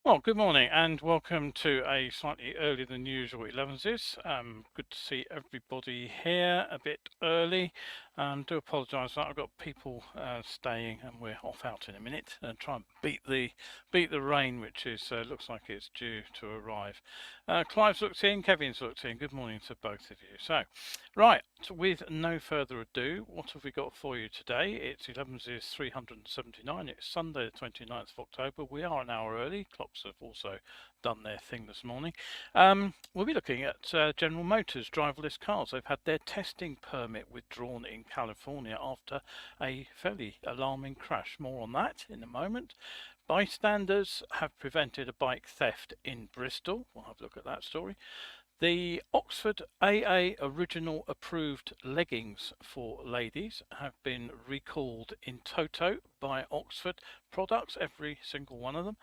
Well, good morning and welcome to a slightly earlier than usual 11s. Good to see everybody here a bit early. Do apologise that I've got people staying and we're off out in a minute and try and beat the rain, which is looks like it's due to arrive. Clive's looked in, Kevin's looked in. Good morning to both of you. So, right, with no further ado, what have we got for you today? It's 11s 379. It's Sunday the 29th of October. We are an hour early. Clocks have also done their thing this morning. We'll be looking at General Motors driverless cars. They've had their testing permit withdrawn in California after a fairly alarming crash. More on that in a moment. Bystanders have prevented a bike theft in Bristol. We'll have a look at that story. The Oxford AA original approved leggings for ladies have been recalled in toto by Oxford products, every single one of them.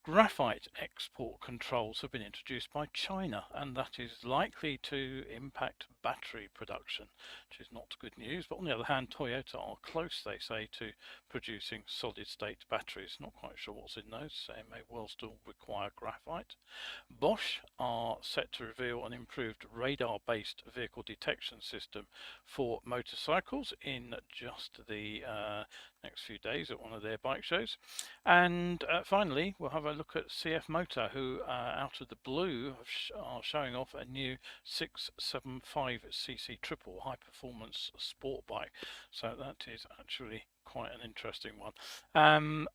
Graphite export controls have been introduced by China, and that is likely to impact battery production, which is not good news. But on the other hand, Toyota are close, they say, to producing solid-state batteries. Not quite sure what's in those. They may well still require graphite. Bosch are set to reveal an improved radar-based vehicle detection system for motorcycles in just the next few days at one of their bike shows. And finally, we'll have a look at CF Motor, who out of the blue are showing off a new 675cc triple high performance sport bike. So that is actually quite an interesting one.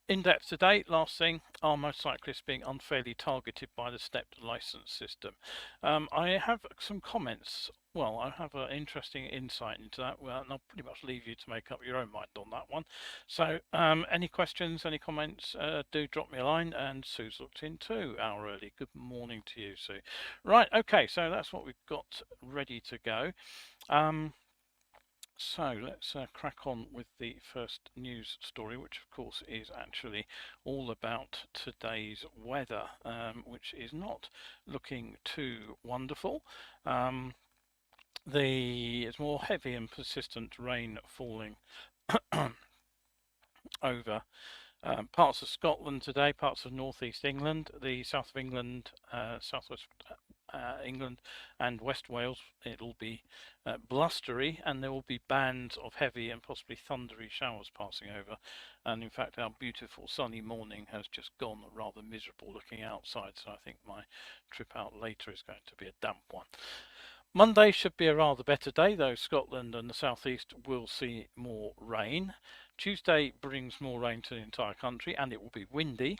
In depth today, last thing, are motorcyclists being unfairly targeted by the stepped license system? I have some comments. Well, I have an interesting insight into that, and I'll pretty much leave you to make up your own mind on that one. So, any questions, any comments, do drop me a line, and Sue's looked in too, hour early. Good morning to you, Sue. Right, okay, so that's what we've got ready to go. So let's crack on with the first news story, which of course is actually all about today's weather, which is not looking too wonderful. It's more heavy and persistent rain falling over parts of Scotland today, parts of northeast England, the south of England, southwest England and West Wales. It'll be blustery, and there will be bands of heavy and possibly thundery showers passing over. And in fact, our beautiful sunny morning has just gone rather miserable looking outside, so I think my trip out later is going to be a damp one. Monday should be a rather better day, though Scotland and the southeast will see more rain. Tuesday brings more rain to the entire country, and it will be windy.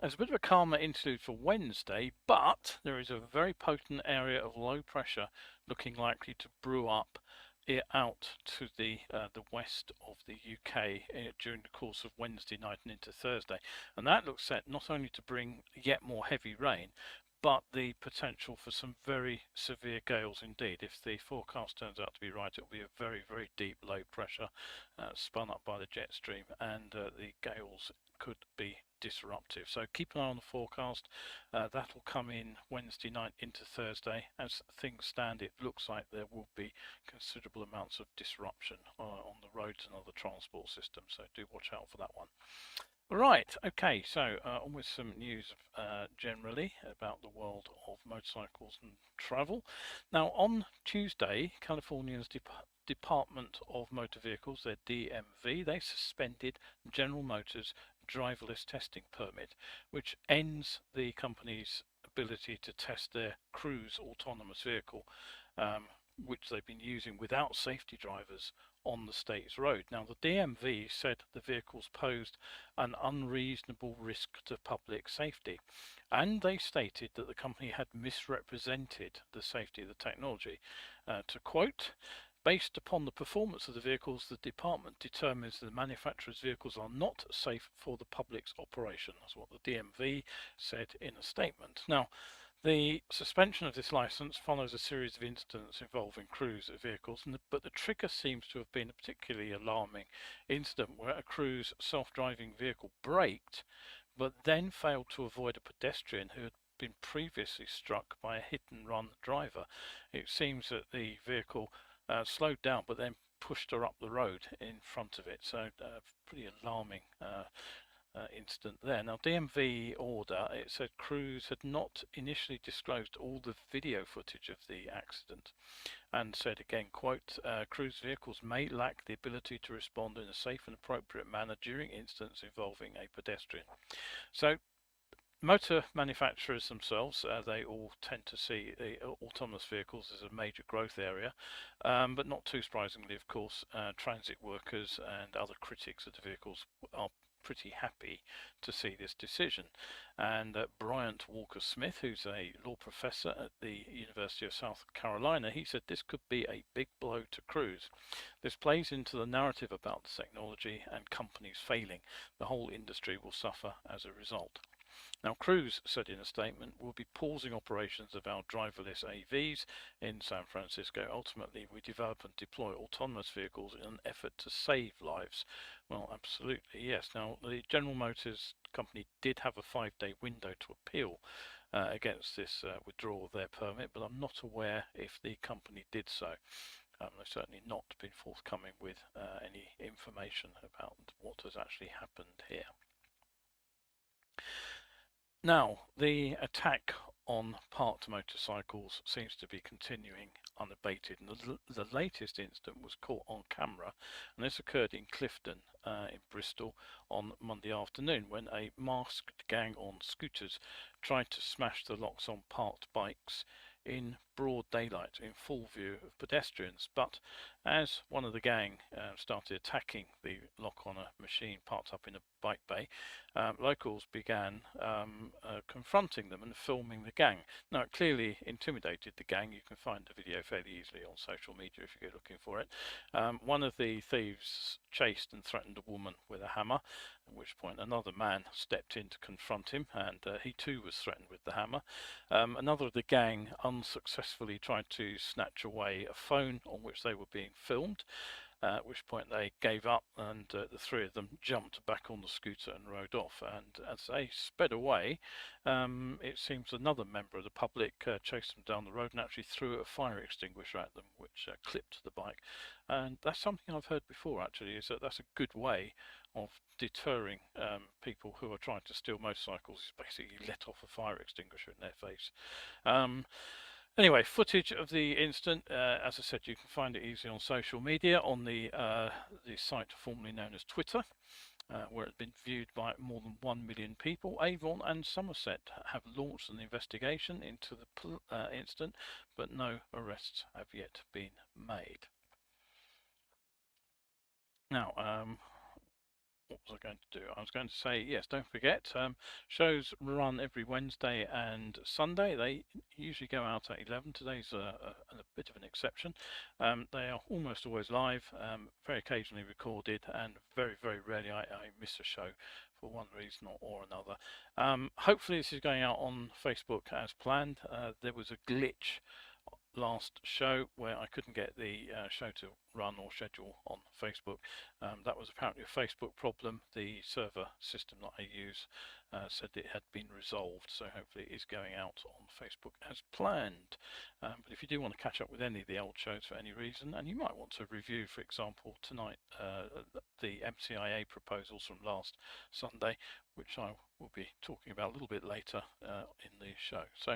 There's a bit of a calmer interlude for Wednesday, but there is a very potent area of low pressure looking likely to brew up out to the west of the UK during the course of Wednesday night and into Thursday. And that looks set not only to bring yet more heavy rain, but the potential for some very severe gales indeed. If the forecast turns out to be right, it will be a very, very deep low pressure spun up by the jet stream, and the gales could be disruptive. So keep an eye on the forecast. That'll come in Wednesday night into Thursday. As things stand, it looks like there will be considerable amounts of disruption on the roads and other transport systems, so do watch out for that one. Right, okay, so on with some news generally about the world of motorcycles and travel. Now, on Tuesday, California's Department of Motor Vehicles, their DMV, they suspended General Motors' driverless testing permit, which ends the company's ability to test their Cruise autonomous vehicle, which they've been using without safety drivers on the state's road. Now, the DMV said the vehicles posed an unreasonable risk to public safety, and they stated that the company had misrepresented the safety of the technology. To quote, "Based upon the performance of the vehicles, the department determines the manufacturer's vehicles are not safe for the public's operation." That's what the DMV said in a statement. Now, the suspension of this license follows a series of incidents involving Cruise vehicles, but the trigger seems to have been a particularly alarming incident where a Cruise self-driving vehicle braked, but then failed to avoid a pedestrian who had been previously struck by a hit-and-run driver. It seems that the vehicle slowed down, but then pushed her up the road in front of it. So pretty alarming incident there. Now, DMV order, it said Cruise had not initially disclosed all the video footage of the accident, and said again, quote, Cruise vehicles may lack the ability to respond in a safe and appropriate manner during incidents involving a pedestrian. So motor manufacturers themselves, they all tend to see autonomous vehicles as a major growth area, but not too surprisingly, of course, transit workers and other critics of the vehicles are pretty happy to see this decision. And Bryant Walker Smith, who's a law professor at the University of South Carolina, he said this could be a big blow to Cruise. This plays into the narrative about the technology and companies failing. The whole industry will suffer as a result. Now, Cruise said in a statement, we'll be pausing operations of our driverless AVs in San Francisco. Ultimately, we develop and deploy autonomous vehicles in an effort to save lives. Well, absolutely, yes. Now, the General Motors company did have a 5-day window to appeal against this withdrawal of their permit, but I'm not aware if the company did so. They've certainly not been forthcoming with any information about what has actually happened here. Now, the attack on parked motorcycles seems to be continuing unabated, and the latest incident was caught on camera, and this occurred in Clifton in Bristol on Monday afternoon, when a masked gang on scooters tried to smash the locks on parked bikes in broad daylight in full view of pedestrians. But as one of the gang started attacking the lock on a machine parked up in a bike bay, locals began confronting them and filming the gang. Now, it clearly intimidated the gang. You can find the video fairly easily on social media if you go looking for it. One of the thieves chased and threatened a woman with a hammer, at which point another man stepped in to confront him, and he too was threatened with the hammer. Another of the gang unsuccessfully tried to snatch away a phone on which they were being filmed, at which point they gave up, and the three of them jumped back on the scooter and rode off. And as they sped away, it seems another member of the public chased them down the road and actually threw a fire extinguisher at them, which clipped the bike. And that's something I've heard before, actually, is that that's a good way of deterring people who are trying to steal motorcycles, is basically let off a fire extinguisher in their face. Anyway, footage of the incident, as I said, you can find it easily on social media on the site formerly known as Twitter, where it's been viewed by more than 1 million people. Avon and Somerset have launched an investigation into the incident, but no arrests have yet been made. Now, what was I going to do? I was going to say, yes, don't forget, shows run every Wednesday and Sunday. They usually go out at 11. Today's a bit of an exception. They are almost always live, very occasionally recorded, and very, very rarely I miss a show for one reason or another. Hopefully this is going out on Facebook as planned. There was a glitch last show where I couldn't get the show to run or schedule on Facebook. That was apparently a Facebook problem. The server system that I use said it had been resolved, so hopefully it is going out on Facebook as planned. But if you do want to catch up with any of the old shows for any reason, and you might want to review, for example, tonight the MCIA proposals from last Sunday, which I will be talking about a little bit later in the show. So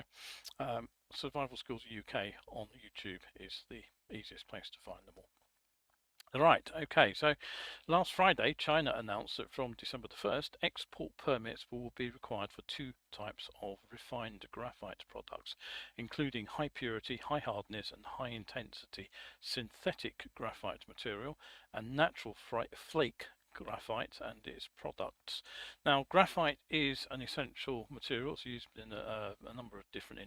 Survival Skills UK on YouTube is the easiest place to find them all. Right, okay, so last Friday, China announced that from December the 1st, export permits will be required for 2 types of refined graphite products, including high purity, high hardness and high intensity synthetic graphite material and natural flake graphite and its products. Now, graphite is an essential material. It's used in a number of different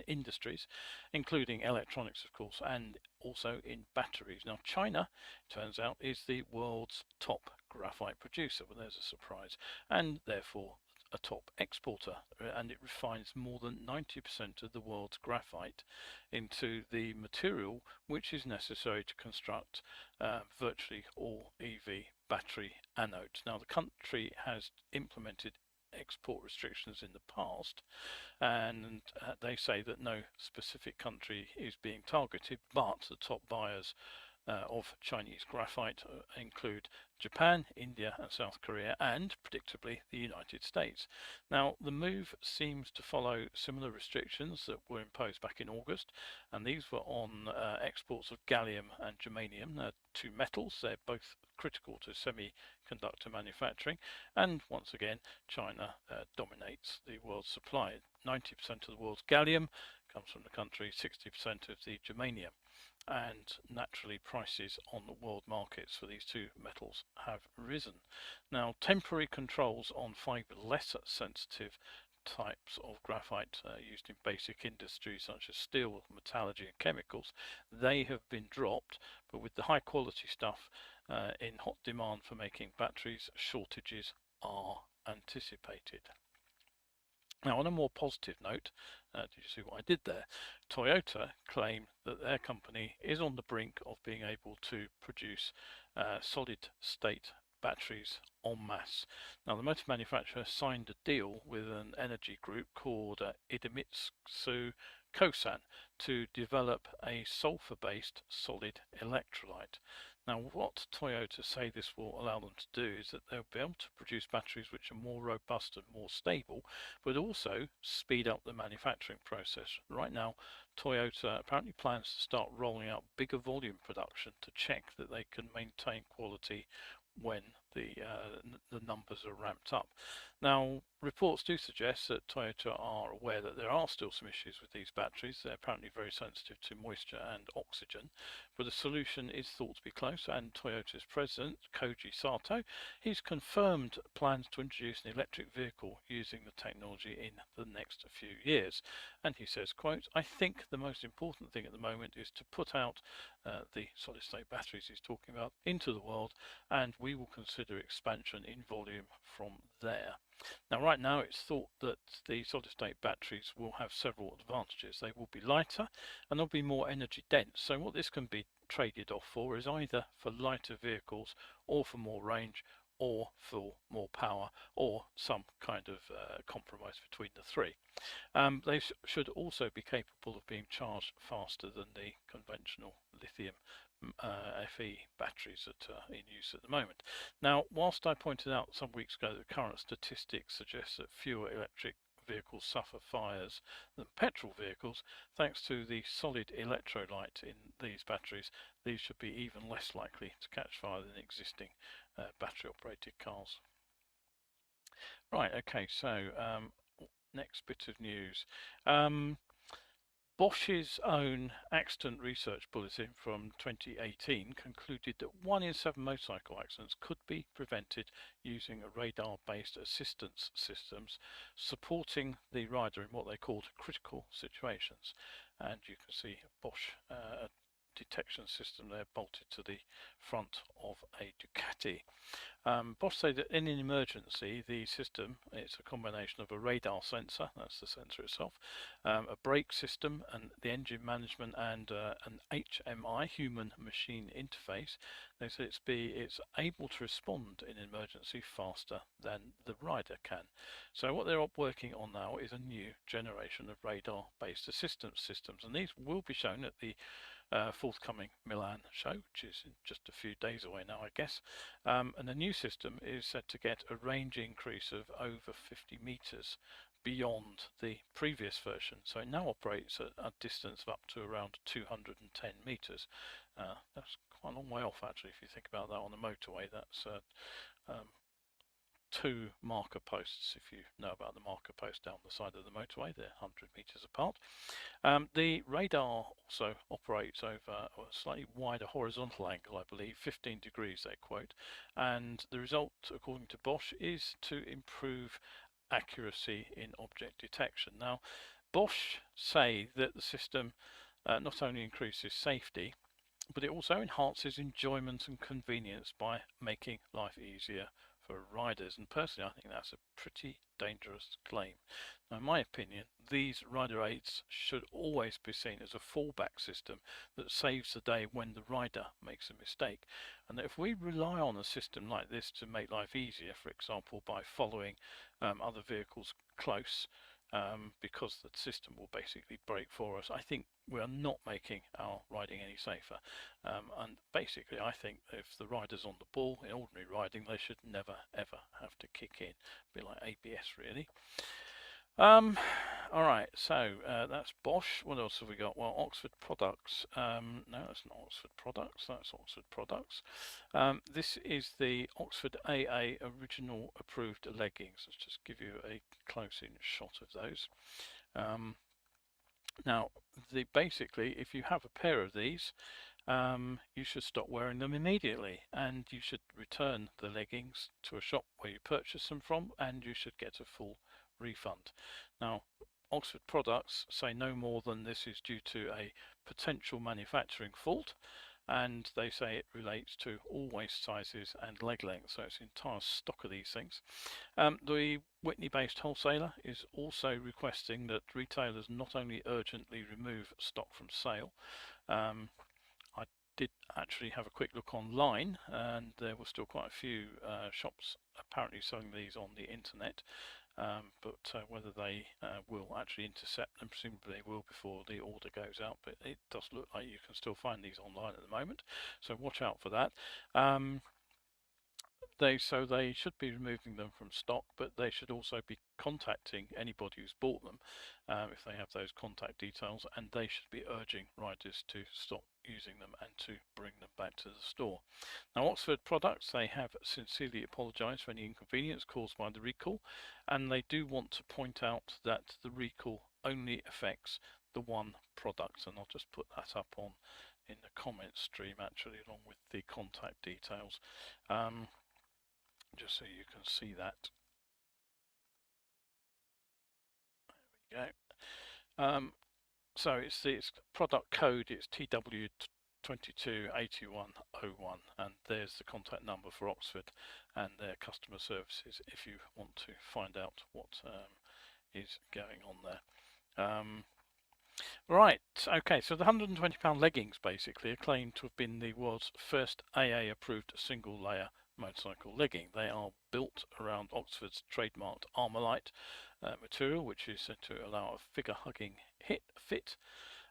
industries, including electronics, of course, and also in batteries. Now, China, turns out, is the world's top graphite producer. Well, there's a surprise, and therefore a top exporter, and it refines more than 90% of the world's graphite into the material which is necessary to construct virtually all EV battery anodes. Now, the country has implemented export restrictions in the past, and they say that no specific country is being targeted, but the top buyers of Chinese graphite include Japan, India and South Korea, and predictably the United States. Now the move seems to follow similar restrictions that were imposed back in August, and these were on exports of gallium and germanium, two metals. They're both critical to semiconductor manufacturing, and once again China dominates the world's supply. 90% of the world's gallium comes from the country, 60% of the germanium, and naturally prices on the world markets for these two metals have risen. Now temporary controls on 5 less sensitive types of graphite used in basic industries such as steel, metallurgy and chemicals, they have been dropped, but with the high quality stuff in hot demand for making batteries, shortages are anticipated. Now on a more positive note, did you see what I did there? Toyota claim that their company is on the brink of being able to produce solid state batteries en masse. Now the motor manufacturer signed a deal with an energy group called Idemitsu Kosan to develop a sulfur-based solid electrolyte. Now what Toyota say this will allow them to do is that they'll be able to produce batteries which are more robust and more stable, but also speed up the manufacturing process. Right now Toyota apparently plans to start rolling out bigger volume production to check that they can maintain quality when the numbers are ramped up. Now reports do suggest that Toyota are aware that there are still some issues with these batteries. They're apparently very sensitive to moisture and oxygen, but the solution is thought to be close, and Toyota's president Koji Sato, he's confirmed plans to introduce an electric vehicle using the technology in the next few years. And he says, quote, "I think the most important thing at the moment is to put out the solid state batteries he's talking about into the world, and we will consider expansion in volume from there." Now right now it's thought that the solid state batteries will have several advantages. They will be lighter and they'll be more energy dense. So what this can be traded off for is either for lighter vehicles or for more range or for more power or some kind of compromise between the three. They should also be capable of being charged faster than the conventional lithium Fe batteries that are in use at the moment. Now whilst I pointed out some weeks ago that current statistics suggest that fewer electric vehicles suffer fires than petrol vehicles, thanks to the solid electrolyte in these batteries, these should be even less likely to catch fire than existing battery operated cars. Right, okay, so next bit of news. Bosch's own accident research bulletin from 2018 concluded that 1 in 7 motorcycle accidents could be prevented using radar-based assistance systems supporting the rider in what they called critical situations. And you can see Bosch detection system there bolted to the front of a Ducati. Bosch say that in an emergency, the system, it's a combination of a radar sensor, that's the sensor itself, a brake system and the engine management, and an HMI, human machine interface. They say it's able to respond in an emergency faster than the rider can. So what they're working on now is a new generation of radar based assistance systems, and these will be shown at the forthcoming Milan show, which is in just a few days away now, I guess. And the new system is said to get a range increase of over 50 meters beyond the previous version. So it now operates at a distance of up to around 210 meters. That's quite a long way off actually if you think about that on the motorway. That's 2 marker posts, if you know about the marker posts down the side of the motorway. They're 100 meters apart. The radar also operates over a slightly wider horizontal angle, I believe, 15 degrees they quote, and the result, according to Bosch, is to improve accuracy in object detection. Now Bosch say that the system not only increases safety, but it also enhances enjoyment and convenience by making life easier for riders, and personally I think that's a pretty dangerous claim. Now in my opinion, these rider aids should always be seen as a fallback system that saves the day when the rider makes a mistake, and that if we rely on a system like this to make life easier, for example by following other vehicles close, because the system will basically break for us. I think we are not making our riding any safer. And basically, I think if the rider's on the ball in ordinary riding, they should never ever have to kick in. A bit like ABS, really. All right, so that's Bosch. What else have we got? Well, Oxford Products. No, that's not Oxford Products. That's Oxford Products. This is the Oxford AA original approved leggings. Let's just give you a close-in shot of those. Now, basically, if you have a pair of these, you should stop wearing them immediately, and you should return the leggings to a shop where you purchased them from, and you should get a full refund. Now, Oxford Products say no more than this is due to a potential manufacturing fault, and they say it relates to all waist sizes and leg length, so it's entire stock of these things. The Whitney-based wholesaler is also requesting that retailers not only urgently remove stock from sale. I did actually have a quick look online, and there were still quite a few shops apparently selling these on the internet. But whether they will actually intercept them, presumably they will before the order goes out, but it does look like you can still find these online at the moment, so watch out for that. They should be removing them from stock, but they should also be contacting anybody who's bought them if they have those contact details, and they should be urging riders to stop using them and to bring them back to the store. Now, Oxford Products, they have sincerely apologised for any inconvenience caused by the recall, and they do want to point out that the recall only affects the one product, and I'll just put that up on in the comment stream actually, along with the contact details. Just so you can see that. There we go. So it's product code, it's TW228101, and there's the contact number for Oxford and their customer services if you want to find out what is going on there. Right, okay, so the £120 leggings basically are claimed to have been the world's first AA approved single layer motorcycle legging. They are built around Oxford's trademarked Armorlite material, which is said to allow a figure-hugging fit,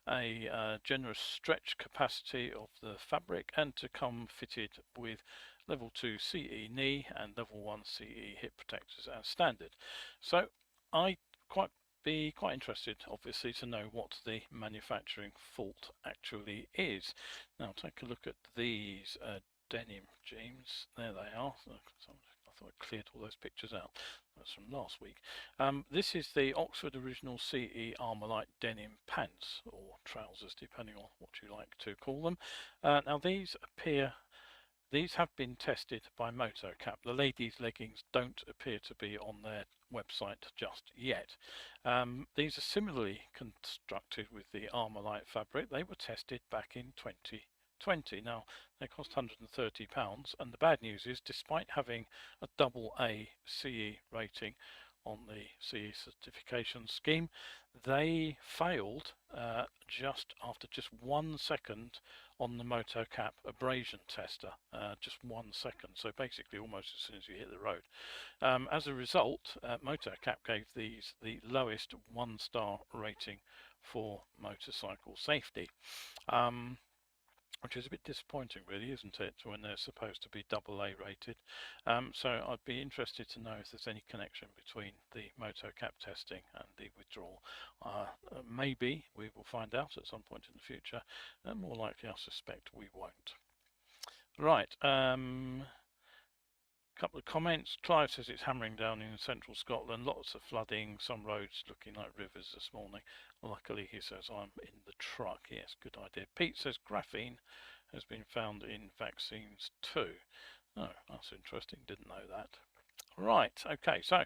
a generous stretch capacity of the fabric, and to come fitted with level 2 CE knee and level 1 CE hip protectors as standard. So I'd be quite interested, obviously, to know what the manufacturing fault actually is. Now, take a look at these denim jeans. There they are. I thought I cleared all those pictures out. That's from last week. This is the Oxford Original CE Armorlite denim pants, or trousers, depending on what you like to call them. Now these have been tested by Motocap. The ladies' leggings don't appear to be on their website just yet. These are similarly constructed with the Armorlite fabric. They were tested back in 2020. Now, they cost £130, and the bad news is, despite having a AA CE rating on the CE certification scheme, they failed just after 1 second on the Motocap abrasion tester, just 1 second, so basically almost as soon as you hit the road. As a result, Motocap gave these the lowest 1-star rating for motorcycle safety. Which is a bit disappointing, really, isn't it, when they're supposed to be AA rated. So I'd be interested to know if there's any connection between the Motocap testing and the withdrawal. Maybe we will find out at some point in the future, and more likely I suspect we won't. Right, couple of comments. Clive says it's hammering down in central Scotland, lots of flooding, some roads looking like rivers this morning. Luckily, he says, I'm in the truck. Yes, good idea. Pete says graphene has been found in vaccines too. Oh, that's interesting, didn't know that. Right, okay, so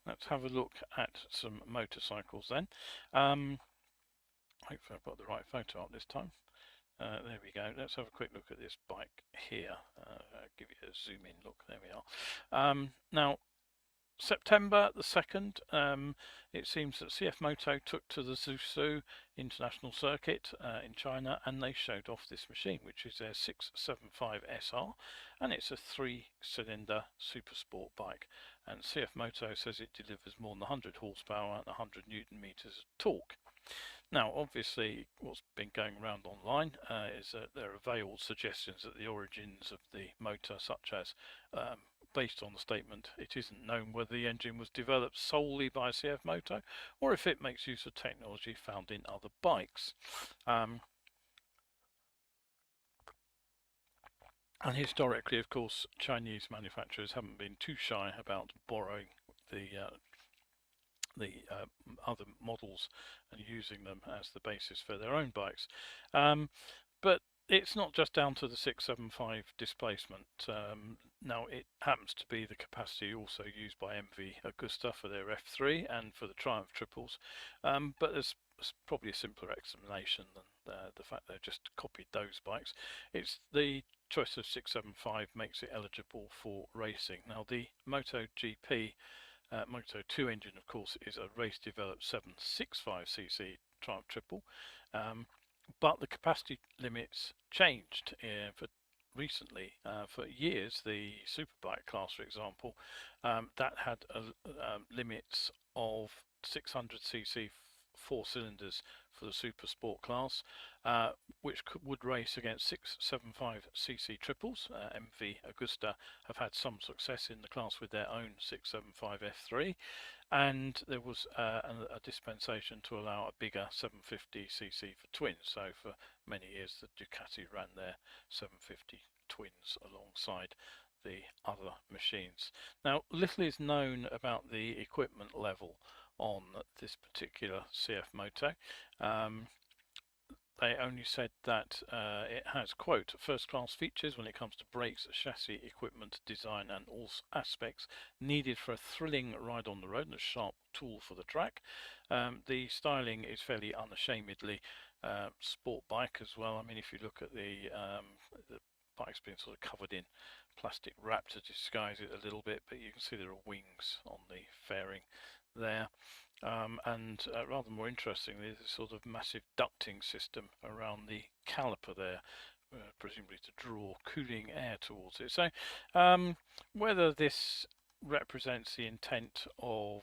let's have a look at some motorcycles then. Hopefully I've got the right photo up this time. There we go. Let's have a quick look at this bike here. Give you a zoom in look. There we are. Now, September the 2nd, it seems that CF Moto took to the Zhuzhou International Circuit in China, and they showed off this machine, which is their 675 SR, and it's a 3-cylinder super sport bike. And CF Moto says it delivers more than 100 horsepower and 100 Newton meters of torque. Now, obviously, what's been going around online is that there are veiled suggestions that the origins of the motor, such as based on the statement, it isn't known whether the engine was developed solely by CF Moto or if it makes use of technology found in other bikes. And historically, of course, Chinese manufacturers haven't been too shy about borrowing the other models and using them as the basis for their own bikes. But it's not just down to the 675 displacement. Now, it happens to be the capacity also used by MV Agusta for their F3 and for the Triumph triples. But there's probably a simpler explanation than the fact they've just copied those bikes. It's the choice of 675 makes it eligible for racing. Now, the MotoGP Moto 2 engine, of course, is a race-developed 765cc Triumph triple, but the capacity limits changed recently. For years, the superbike class, for example, that had limits of 600cc 4 cylinders for the super sport class, which would race against 675cc triples. MV Agusta have had some success in the class with their own 675 F3, and there was a dispensation to allow a bigger 750cc for twins. So for many years the Ducati ran their 750 twins alongside the other machines. Now, little is known about the equipment level on this particular CF Moto. They only said that it has, quote, first-class features when it comes to brakes, chassis, equipment, design and all aspects needed for a thrilling ride on the road and a sharp tool for the track. The styling is fairly unashamedly sport bike as well. I mean, if you look at the bike's been sort of covered in plastic wrap to disguise it a little bit, but you can see there are wings on the fairing there. And rather more interestingly, there's a sort of massive ducting system around the caliper there, presumably to draw cooling air towards it. So whether this represents the intent of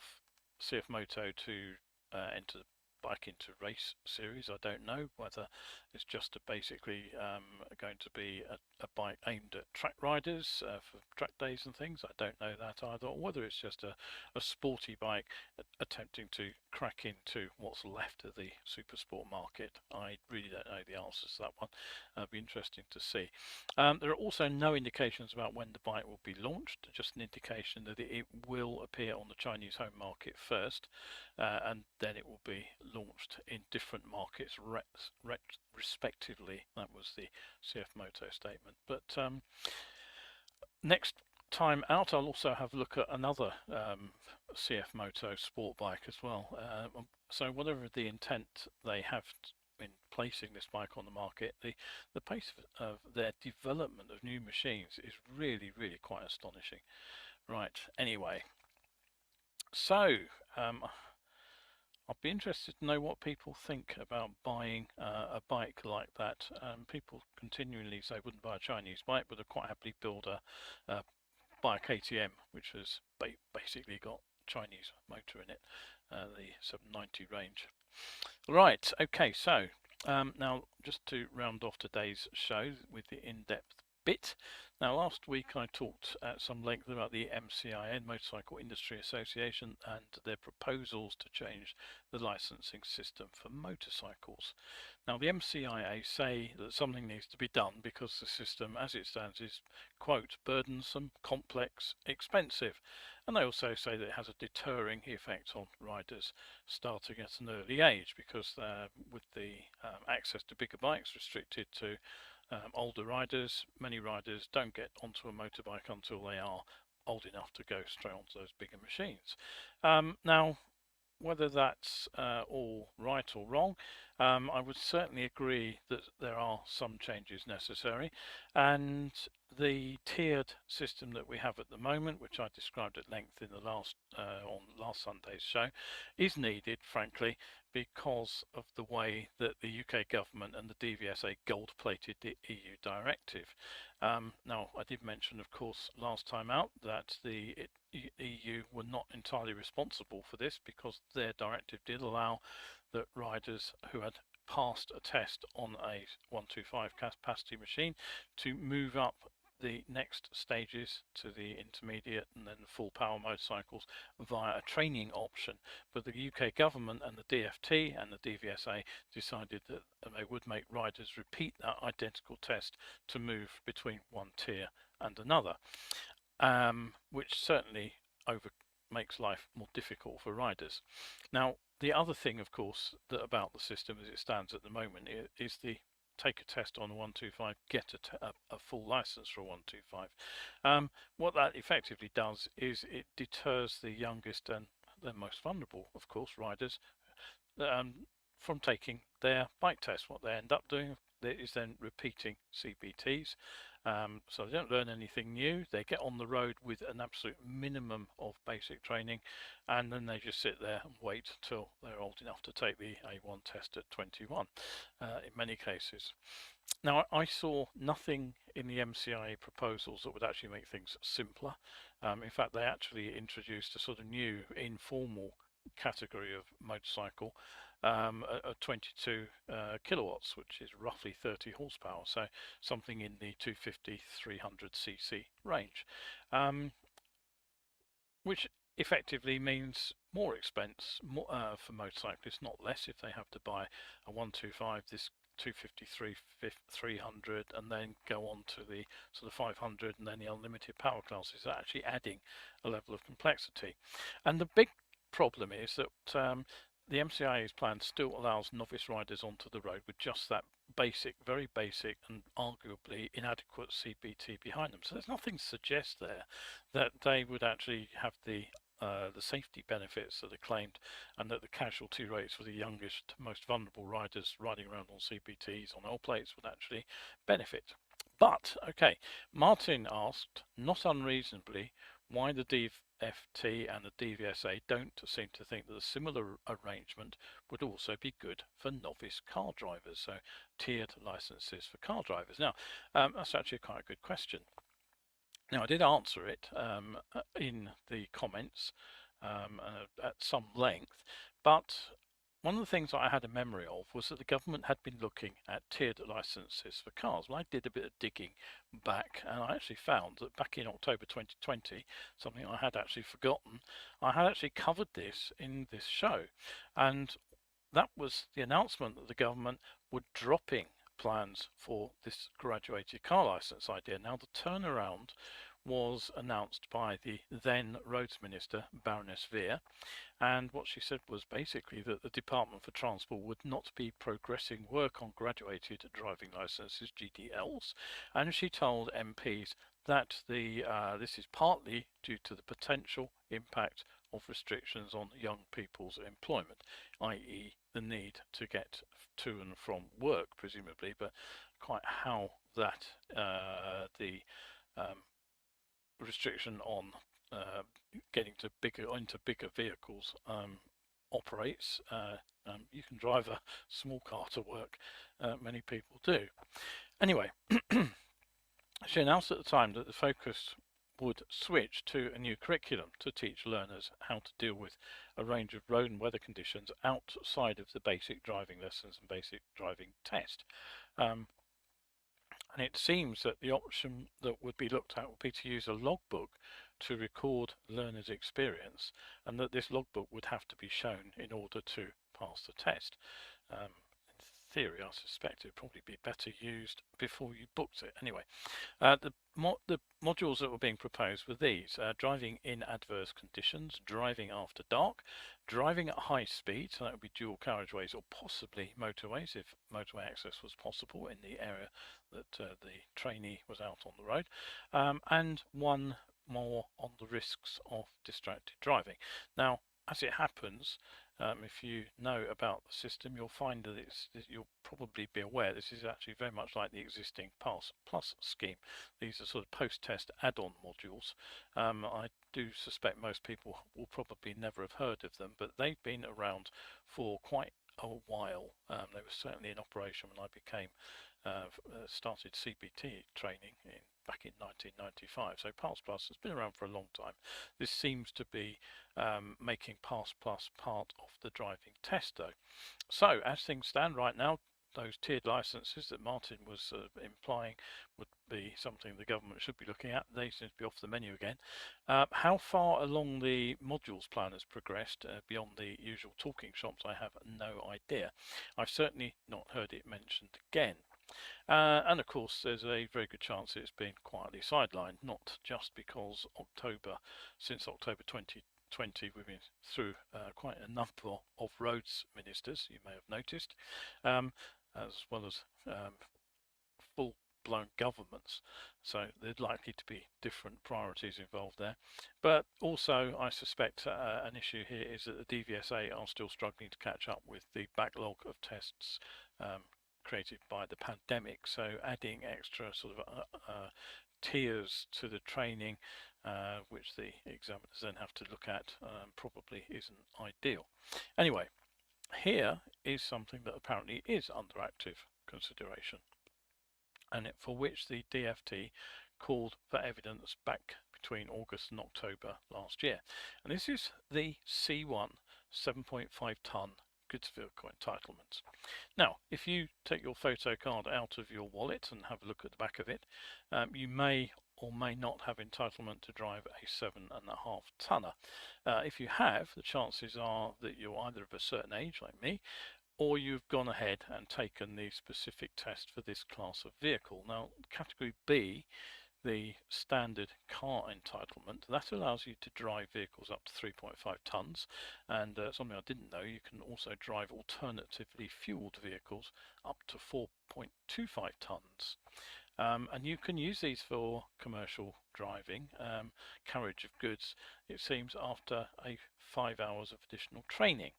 CF Moto to enter the bike into race series, I don't know. Whether it's just basically going to be a bike aimed at track riders for track days and things, I don't know that either. Or whether it's just a sporty bike attempting to crack into what's left of the super sport market, I really don't know the answers to that one. It'll be interesting to see. There are also no indications about when the bike will be launched, just an indication that it will appear on the Chinese home market first, and then it will be launched in different markets respectively. That was the CF Moto statement. But next time out, I'll also have a look at another CF Moto sport bike as well. So whatever the intent they have in placing this bike on the market, the pace of their development of new machines is really quite astonishing. Right, anyway, so I'd be interested to know what people think about buying a bike like that. People continually say wouldn't buy a Chinese bike, but they'd quite happily build buy a KTM, which has basically got Chinese motor in it, the 790 range. Right, okay, so now just to round off today's show with the in-depth bit. Now, last week I talked at some length about the MCIA, Motorcycle Industry Association, and their proposals to change the licensing system for motorcycles. Now, the MCIA say that something needs to be done because the system as it stands is, quote, burdensome, complex, expensive. And they also say that it has a deterring effect on riders starting at an early age, because with the access to bigger bikes restricted to older riders, many riders don't get onto a motorbike until they are old enough to go straight onto those bigger machines. Now, whether that's all right or wrong, I would certainly agree that there are some changes necessary, and the tiered system that we have at the moment, which I described at length in the on last Sunday's show, is needed, frankly, because of the way that the UK government and the DVSA gold-plated the EU directive. Now, I did mention, of course, last time out that the EU were not entirely responsible for this, because their directive did allow that riders who had passed a test on a 125 capacity machine to move up the next stages to the intermediate and then the full power motorcycles via a training option. But the UK government and the DFT and the DVSA decided that they would make riders repeat that identical test to move between one tier and another, which certainly makes life more difficult for riders. Now, the other thing, of course, that about the system as it stands at the moment is the take a test on a 125, get a full license for a 125. What that effectively does is it deters the youngest and the most vulnerable, of course, riders from taking their bike test. What they end up doing is then repeating CBTs. So they don't learn anything new. They get on the road with an absolute minimum of basic training, and then they just sit there and wait till they're old enough to take the A1 test at 21 in many cases. Now, I saw nothing in the MCIA proposals that would actually make things simpler. In fact, they actually introduced a sort of new informal category of motorcycle, at 22 kilowatts, which is roughly 30 horsepower, so something in the 250-300 cc range, which effectively means more expense for motorcyclists, not less, if they have to buy a 125, this 253, 300, and then go on to the sort of 500 and then the unlimited power classes, actually adding a level of complexity. And the big problem is that the MCIA's plan still allows novice riders onto the road with just that basic, very basic and arguably inadequate CBT behind them. So there's nothing to suggest there that they would actually have the safety benefits that are claimed, and that the casualty rates for the youngest, most vulnerable riders riding around on CBTs, on L plates, would actually benefit. But, okay, Martin asked, not unreasonably, why the DFT and the DVSA don't seem to think that a similar arrangement would also be good for novice car drivers, so tiered licenses for car drivers. Now, that's actually quite a good question. Now, I did answer it in the comments at some length, but one of the things I had a memory of was that the government had been looking at tiered licenses for cars. Well, I did a bit of digging back, and I actually found that back in October 2020, something I had actually forgotten, I had actually covered this in this show, and that was the announcement that the government were dropping plans for this graduated car license idea. Now, the turnaround was announced by the then Roads Minister, Baroness Veer, and what she said was basically that the Department for Transport would not be progressing work on graduated driving licenses, GDLs, and she told MPs that this is partly due to the potential impact of restrictions on young people's employment, i.e. the need to get to and from work, presumably, but quite how that the restriction on getting to into bigger vehicles operates. You can drive a small car to work, many people do. Anyway, she announced at the time that the focus would switch to a new curriculum to teach learners how to deal with a range of road and weather conditions outside of the basic driving lessons and basic driving test. And it seems that the option that would be looked at would be to use a logbook to record learners' experience, and that this logbook would have to be shown in order to pass the test. In theory, I suspect it would probably be better used before you booked it. Anyway, the modules that were being proposed were these: driving in adverse conditions, driving after dark, driving at high speed, so that would be dual carriageways or possibly motorways if motorway access was possible in the area that the trainee was out on the road, and one more on the risks of distracted driving. Now, as it happens, If you know about the system, you'll find that you'll probably be aware this is actually very much like the existing Pass Plus scheme. These are sort of post-test add-on modules. I do suspect most people will probably never have heard of them, but they've been around for quite a while. They were certainly in operation when I started CBT training back in 1995. So Pass Plus has been around for a long time. This seems to be making Pass Plus part of the driving test though. So as things stand right now, those tiered licenses that Martin was implying would be something the government should be looking at. They seem to be off the menu again. How far along the modules plan has progressed beyond the usual talking shops, I have no idea. I've certainly not heard it mentioned again. And of course, there's a very good chance it's been quietly sidelined, not just because since October 2020, we've been through quite a number of roads ministers, you may have noticed, as well as full-blown governments. So there's likely to be different priorities involved there. But also, I suspect an issue here is that the DVSA are still struggling to catch up with the backlog of tests created by the pandemic. So adding extra sort of tiers to the training, which the examiners then have to look at, probably isn't ideal. Anyway, here is something that apparently is under active consideration, and for which the DFT called for evidence back between August and October last year. And this is the C1 7.5 tonne goods vehicle entitlements. Now, if you take your photo card out of your wallet and have a look at the back of it, you may or may not have entitlement to drive a 7.5 tonner. If you have, the chances are that you're either of a certain age like me, or you've gone ahead and taken the specific test for this class of vehicle. Now, category B, the standard car entitlement, that allows you to drive vehicles up to 3.5 tons, and something I didn't know, you can also drive alternatively fueled vehicles up to 4.25 tons. And you can use these for commercial driving, carriage of goods, it seems, after 5 hours of additional training.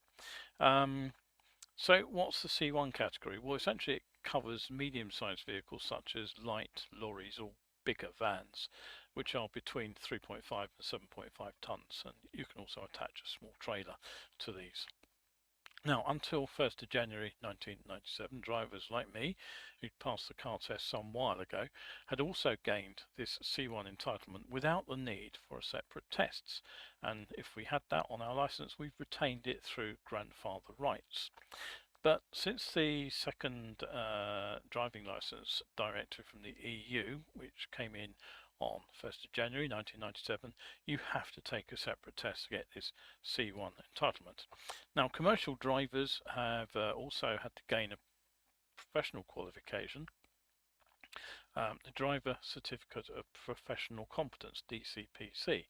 So what's the C1 category? Well, essentially it covers medium-sized vehicles such as light lorries or bigger vans, which are between 3.5 and 7.5 tons, and you can also attach a small trailer to these. Now, until 1st of January 1997, drivers like me, who'd passed the car test some while ago, had also gained this C1 entitlement without the need for a separate tests. And if we had that on our licence, we've retained it through grandfather rights. But since the second driving licence directive from the EU, which came in on 1st of January 1997, you have to take a separate test to get this C1 entitlement. Now, commercial drivers have also had to gain a professional qualification, the Driver Certificate of Professional Competence, DCPC.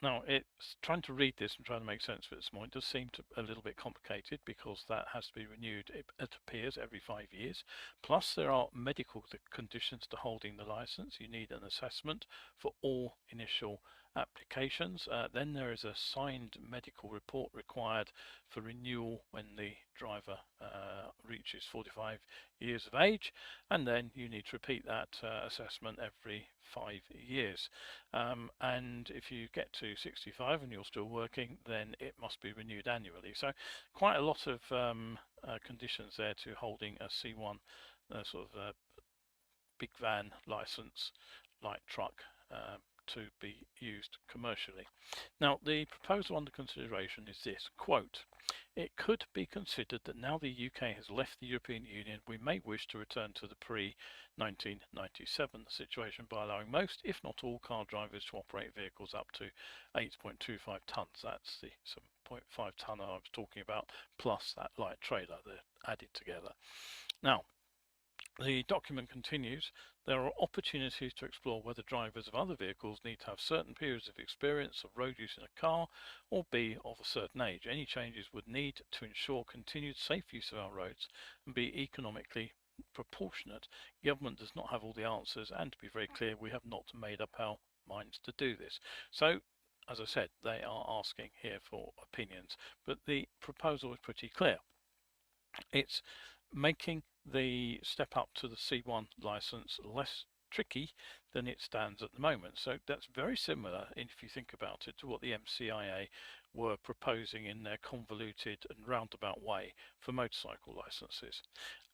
Now, it's trying to read this and trying to make sense of it this morning. It does seem a little bit complicated because that has to be renewed, it appears, every 5 years. Plus, there are medical conditions to holding the license. You need an assessment for all initial applications. Then there is a signed medical report required for renewal when the driver reaches 45 years of age, and then you need to repeat that assessment every 5 years. And if you get to 65 and you're still working, then it must be renewed annually. So quite a lot of conditions there to holding a C1 sort of big van license, light truck, to be used commercially. Now, the proposal under consideration is this, quote, "It could be considered that now the UK has left the European Union, we may wish to return to the pre-1997 situation by allowing most, if not all, car drivers to operate vehicles up to 8.25 tonnes. That's the 7.5 tonne I was talking about, plus that light trailer, they're added together. Now, the document continues, there are opportunities to explore whether drivers of other vehicles need to have certain periods of experience of road use in a car or be of a certain age. Any changes would need to ensure continued safe use of our roads and be economically proportionate. Government does not have all the answers, and to be very clear, we have not made up our minds to do this." So as I said, they are asking here for opinions, but the proposal is pretty clear. It's making the step up to the C1 license less tricky than it stands at the moment. So that's very similar, if you think about it, to what the MCIA were proposing in their convoluted and roundabout way for motorcycle licenses.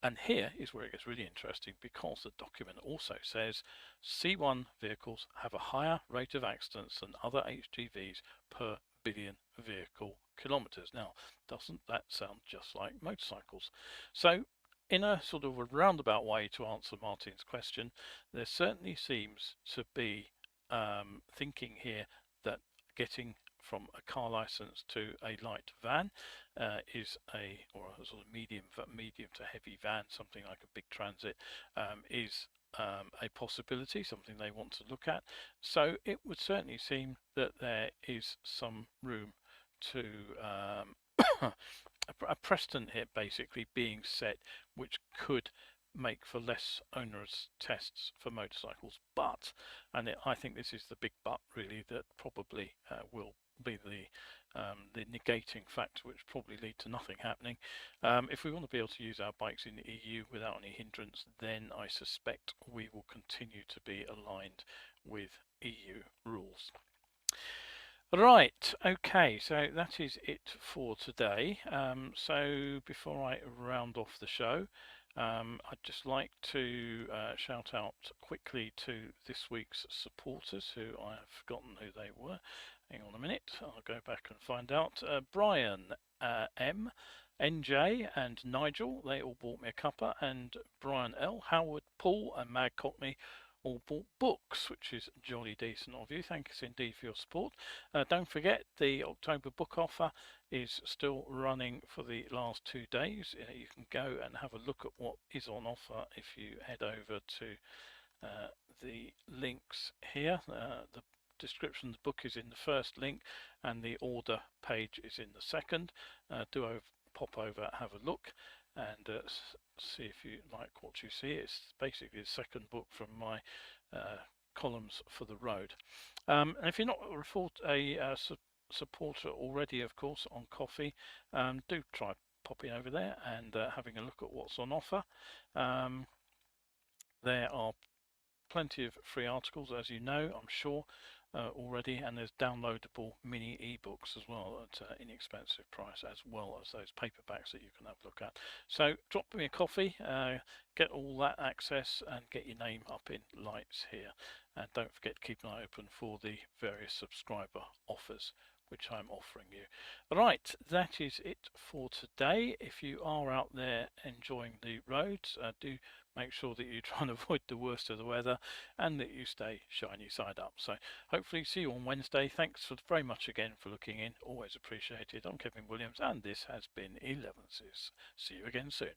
And here is where it gets really interesting, because the document also says C1 vehicles have a higher rate of accidents than other HGVs per billion vehicle kilometers. Now, doesn't that sound just like motorcycles? So in a sort of a roundabout way to answer Martin's question, there certainly seems to be thinking here that getting from a car license to a light van is or a sort of medium to heavy van, something like a big transit, is a possibility, something they want to look at. So it would certainly seem that there is some room to a precedent here basically being set, which could make for less onerous tests for motorcycles. But, and I think this is the big but really, that probably will be the negating factor, which probably lead to nothing happening. If we want to be able to use our bikes in the EU without any hindrance, then I suspect we will continue to be aligned with EU rules. Right, okay, so that is it for today. So before I round off the show, I'd just like to shout out quickly to this week's supporters, who I have forgotten who they were. Hang on a minute, I'll go back and find out. Brian M, NJ and Nigel, they all bought me a cuppa, and Brian L, Howard, Paul and Mag Cockney all bought books, which is jolly decent of you. Thanks indeed for your support. Don't forget, the October book offer is still running for the last 2 days. You can go and have a look at what is on offer if you head over to the links here. The description of the book is in the first link and the order page is in the second. Pop over, have a look, and see if you like what you see. It's basically the second book from my columns for the road. And if you're not a supporter already, of course, on Coffee, do try popping over there and having a look at what's on offer. There are plenty of free articles, as you know, I'm sure, already, and there's downloadable mini ebooks as well at an inexpensive price, as well as those paperbacks that you can have a look at. So drop me a coffee, get all that access and get your name up in lights here, and don't forget to keep an eye open for the various subscriber offers which I'm offering you. Right, that is it for today. If you are out there enjoying the roads, do make sure that you try and avoid the worst of the weather and that you stay shiny side up. So hopefully see you on Wednesday. Thanks very much again for looking in, always appreciated. I'm Kevin Williams and this has been Elevenses. See you again soon.